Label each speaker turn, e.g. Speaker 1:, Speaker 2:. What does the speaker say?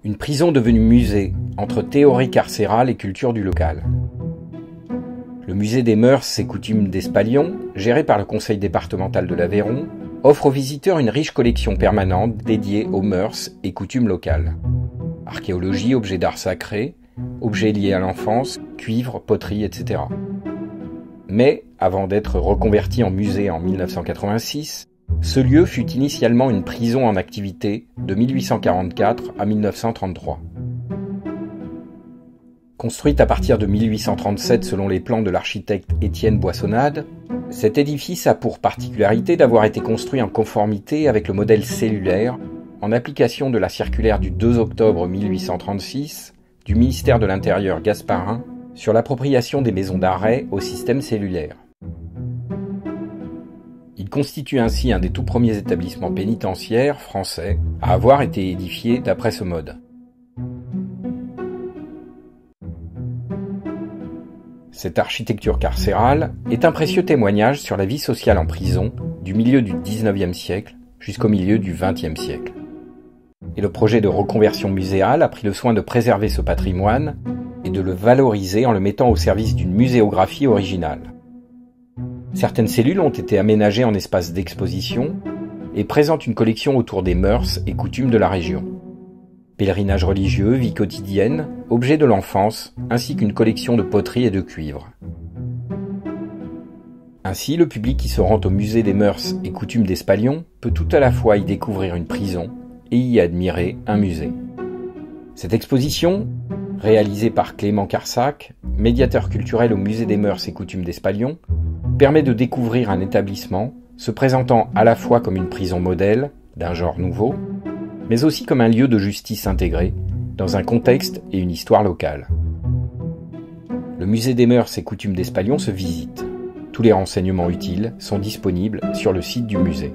Speaker 1: Une prison devenue musée, entre théorie carcérale et culture du local. Le musée des mœurs et coutumes d'Espalion, géré par le conseil départemental de l'Aveyron, offre aux visiteurs une riche collection permanente dédiée aux mœurs et coutumes locales. Archéologie, objets d'art sacré, objets liés à l'enfance, cuivre, poterie, etc. Mais, avant d'être reconverti en musée en 1986, ce lieu fut initialement une prison en activité de 1844 à 1933. Construite à partir de 1837 selon les plans de l'architecte Étienne Boissonnade, cet édifice a pour particularité d'avoir été construit en conformité avec le modèle cellulaire en application de la circulaire du 2 octobre 1836 du ministère de l'Intérieur Gasparin sur l'appropriation des maisons d'arrêt au système cellulaire. Il constitue ainsi un des tout premiers établissements pénitentiaires français à avoir été édifié d'après ce mode. Cette architecture carcérale est un précieux témoignage sur la vie sociale en prison du milieu du XIXe siècle jusqu'au milieu du XXe siècle. Et le projet de reconversion muséale a pris le soin de préserver ce patrimoine et de le valoriser en le mettant au service d'une muséographie originale. Certaines cellules ont été aménagées en espaces d'exposition et présentent une collection autour des mœurs et coutumes de la région. Pèlerinage religieux, vie quotidienne, objets de l'enfance, ainsi qu'une collection de poterie et de cuivre. Ainsi, le public qui se rend au musée des mœurs et coutumes d'Espalion peut tout à la fois y découvrir une prison et y admirer un musée. Cette exposition, réalisée par Clément Carsac, médiateur culturel au musée des mœurs et coutumes d'Espalion, permet de découvrir un établissement se présentant à la fois comme une prison modèle, d'un genre nouveau, mais aussi comme un lieu de justice intégré, dans un contexte et une histoire locale. Le musée des mœurs et coutumes d'Espalion se visite. Tous les renseignements utiles sont disponibles sur le site du musée.